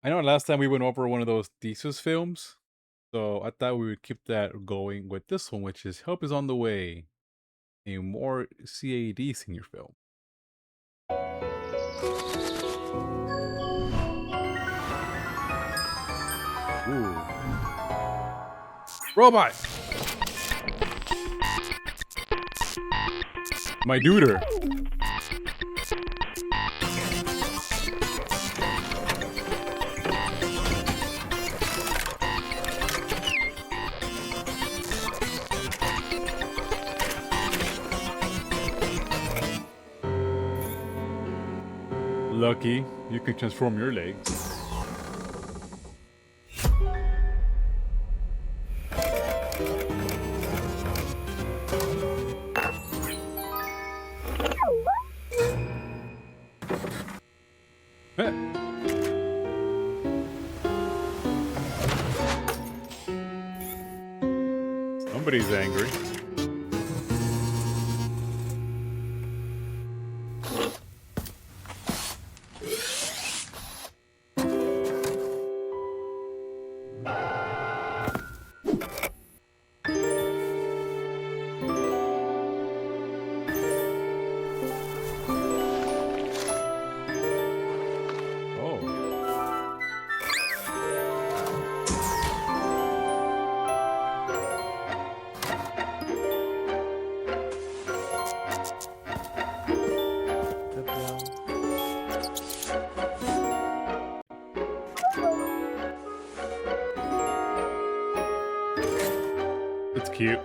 I know last time we went over one of those thesis films, so I thought we would keep that going with this one, which is Help is on the Way, a more CAD senior film. Ooh. Robot! My duder! Lucky, you can transform your legs. Heh. Somebody's angry. Oh. It's cute.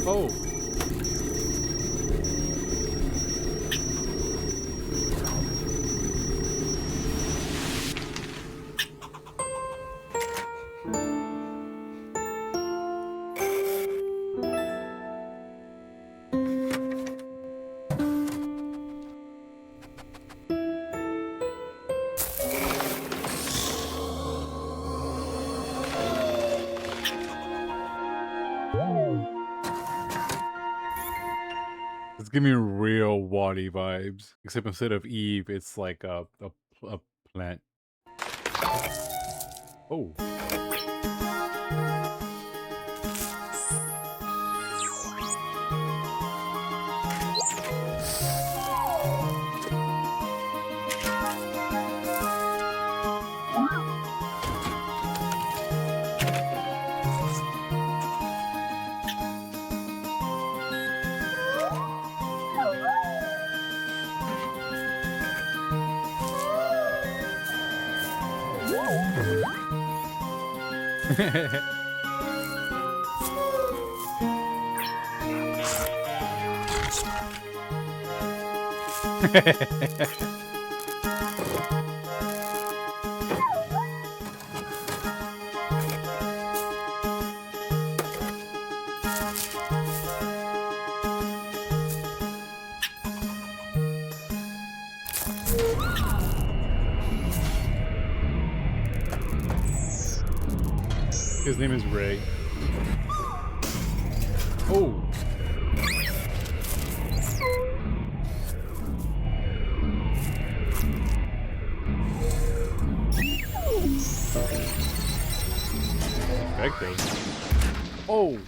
Oh. It's giving me real Wally vibes. Except instead of Eve, it's like a plant. Oh. His name is Ray. Oh. Effective. Oh.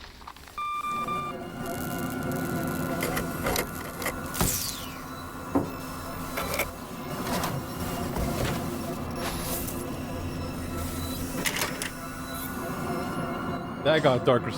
That got darker.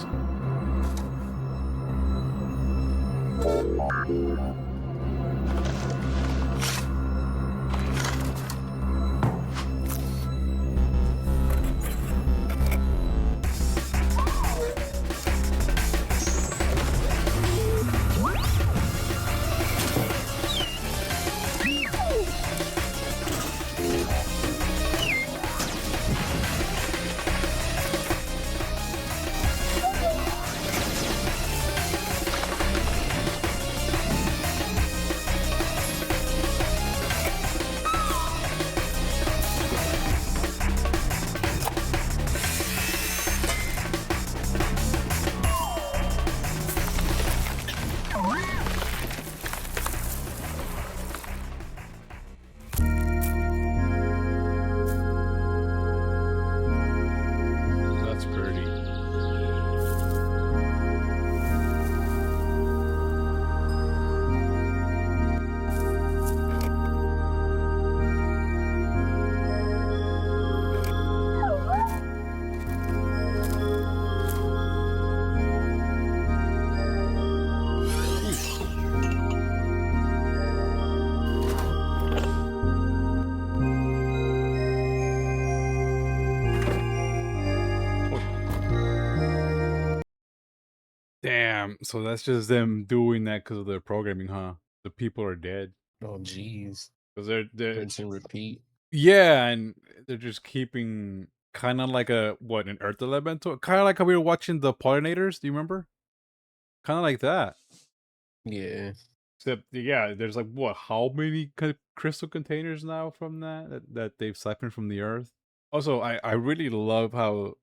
So that's just them doing that because of their programming, huh? The people are dead Oh, jeez. because they're Rinse and repeat. yeah, and they're just keeping kind of like an Earth elemental, kind of like how we were watching the pollinators. Do you remember? Kind of like that. Yeah. Except, yeah, there's like what? How many crystal containers now from that they've siphoned from the Earth? Also, I really love how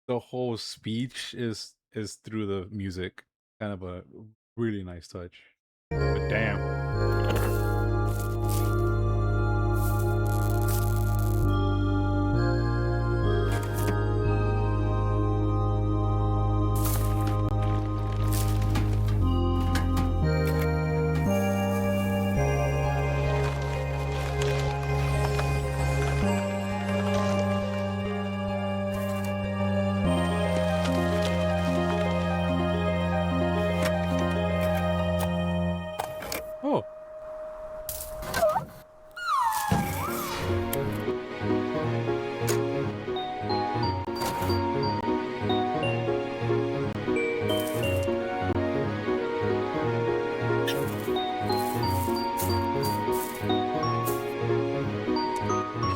the whole speech is through the music. Kind of a really nice touch. But damn. Oh.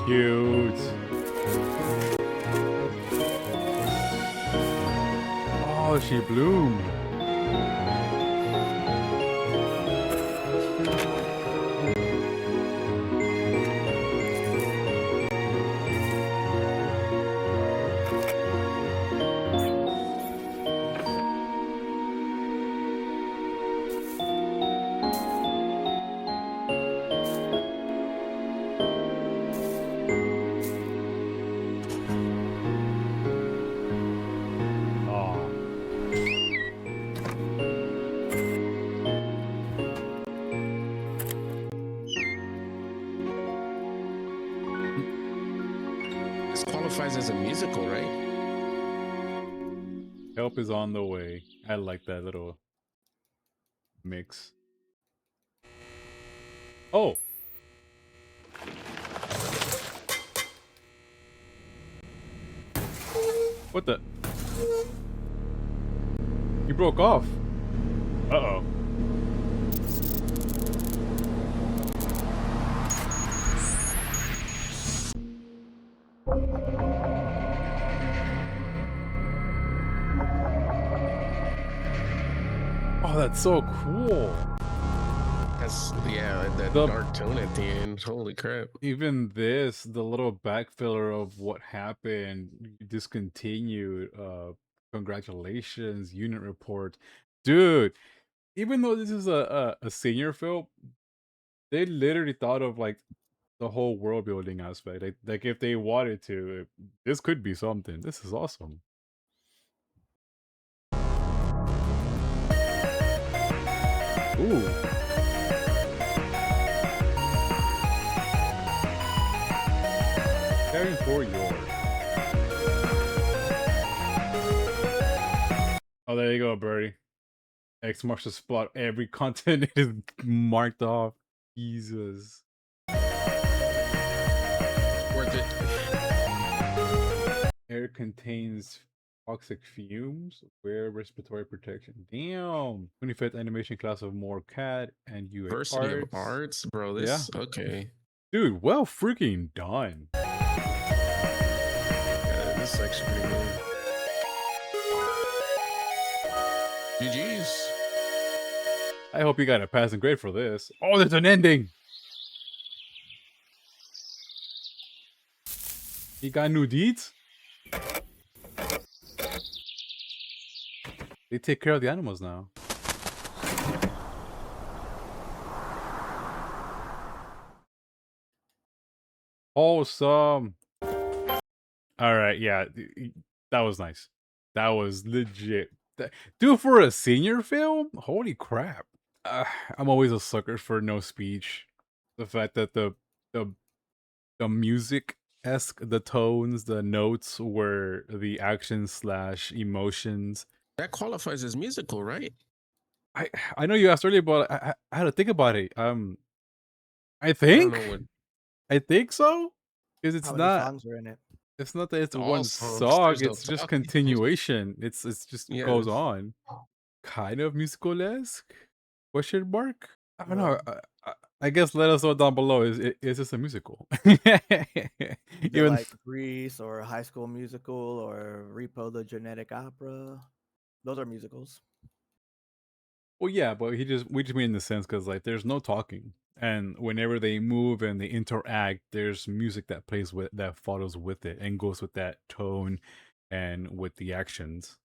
Cute. Oh, she bloomed. Oh. This qualifies as a musical, right? Help is on the way. I like that little mix. Oh. What the? You broke off. Uh-oh. Oh, that's so cool. That's, yeah, that The- dark tone at the end. Holy crap. Even this, the little back filler of what happened, discontinued, congratulations, unit report. Dude, even though this is a senior film, they literally thought of like the whole world building aspect. Like if they wanted to, this could be something. This is awesome. Ooh. Caring for yours. Oh, there you go, Birdie. X marks the spot. Every content is marked off. Jesus. Worth it. Air contains toxic fumes. Wear respiratory protection. Damn. 25th animation class of more CAD and UA Diversity of arts. arts, bro. This, okay. Dude, well freaking done. Yeah, this is actually pretty good. GG's. I hope you got a passing grade for this. Oh, there's an ending. You got new deeds? They take care of the animals now. Awesome. Alright, yeah. That was nice. That was legit. Dude, for a senior film? Holy crap. I'm always a sucker for no speech. The fact that the music esque, the tones, the notes were the action / emotions. That qualifies as musical, right? I know you asked earlier, but I had to think about it. I I think don't know what. I think so, because it's How many not. songs are in it? It's not that it's All one songs, song. there's no It's just topic. continuation. It's just Yeah. goes on. kind of musical-esque? Question mark? I don't know. Well, I guess let us know down below. Is this a musical? is it Even like Grease or High School Musical or Repo the Genetic Opera? Those are musicals. well, yeah, but we just mean in the sense because like there's no talking, and whenever they move and they interact, there's music that plays with that follows with it and goes with that tone and with the actions.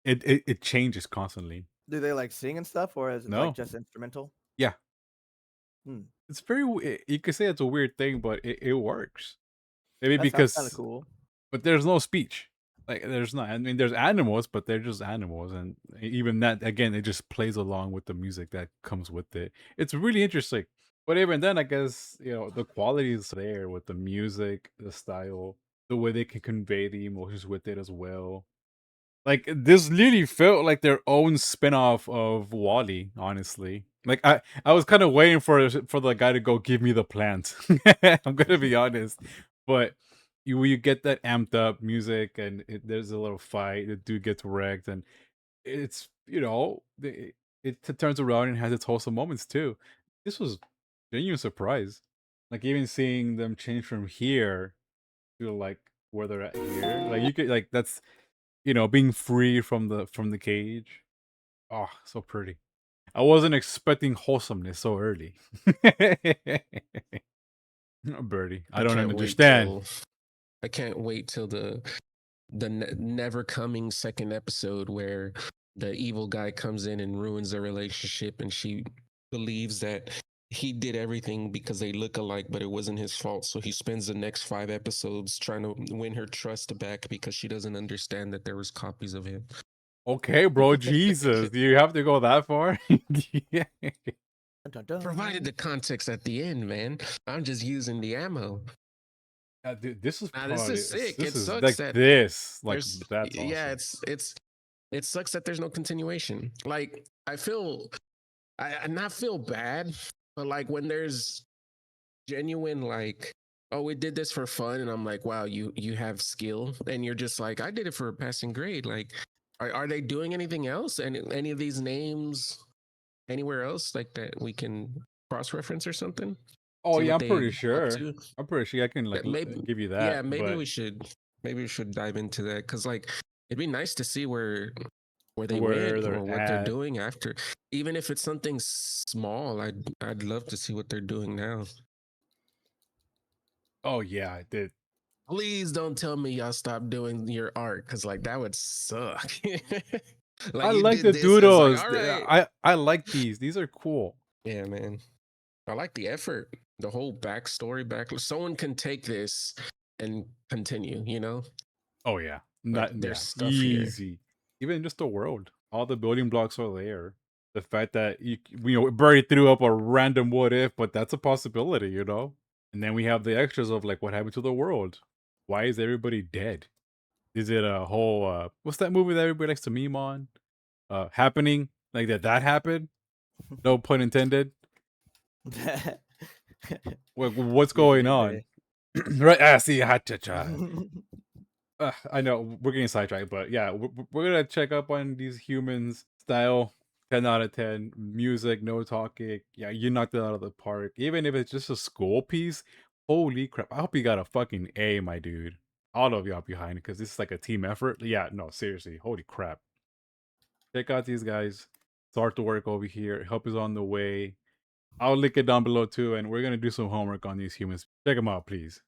It changes constantly. Do they like sing and stuff, or is it like No, just instrumental? yeah, Hmm. it's very. You could say it's a weird thing, but it works. Maybe That sounds kind of because, cool. but there's no speech. Like there's not. I mean, there's animals, but they're just animals, and even that again, it just plays along with the music that comes with it. It's really interesting. But even then, I guess the quality is there with the music, the style, the way they can convey the emotions with it as well. Like this literally felt like their own spin-off of Wally, honestly. Like I was kind of waiting for the guy to go give me the plant. I'm gonna be honest. But you get that amped up music and there's a little fight, the dude gets wrecked, and it's it turns around and has its wholesome moments too. This was genuine surprise. Like even seeing them change from here to like where they're at here. Like you could like that's being free from the cage. Oh, so pretty. I wasn't expecting wholesomeness so early. Birdie, I I don't can't wait understand. till I can't wait till the never coming second episode where the evil guy comes in and ruins their relationship, and she believes that he did everything because they look alike, but it wasn't his fault. So he spends the next 5 episodes trying to win her trust back because she doesn't understand that there was copies of him. Okay, bro, Jesus, do you have to go that far? Yeah. Dun, dun, Provided the dun. context at the end, man. I'm just using the ammo. Dude, this is Now this probably is sick. this It is sucks like that this. Like there's that's yeah, awesome. it sucks that there's no continuation. Like I not feel bad, but like when there's genuine like, oh, we did this for fun, and I'm like, wow, you have skill, and you're just like, I did it for a passing grade. Like, are they doing anything else? And any of these names anywhere else like that we can cross reference or something? Oh See yeah, what I'm pretty they up sure. to? I'm pretty sure I can like That maybe give you yeah, that, but maybe we should dive into that because like it'd be nice to see where they where went or they're what they're at. doing after, even if it's something small. I'd love to see what they're doing now. Oh yeah, I did. Please don't tell me y'all stopped doing your art because like that would suck. I Like you like did the this, it's like doodles. all right, I like these. These are cool. yeah, man. I like the effort, the whole backstory, someone can take this and continue, Oh yeah, like not there's yeah, stuff here. easy. Even just the world, all the building blocks are there. The fact that Barry threw up a random what if, but that's a possibility, And then we have the extras of like what happened to the world. Why is everybody dead? Is it a whole what's that movie that everybody likes to meme on? Happening like that happened? No pun intended. What's going on? Infinite. Right? Ah, see, ha cha cha. I know we're getting sidetracked, but yeah, we're gonna check up on these humans. Style, 10 out of 10. Music, no talking. Yeah, you knocked it out of the park. Even if it's just a school piece, holy crap! I hope you got a fucking A, my dude. All of y'all behind it because this is like a team effort. Yeah, no, seriously, holy crap! Check out these guys. Start to work over here. Help is on the way. I'll link it down below too, and we're gonna do some homework on these humans. Check them out, please.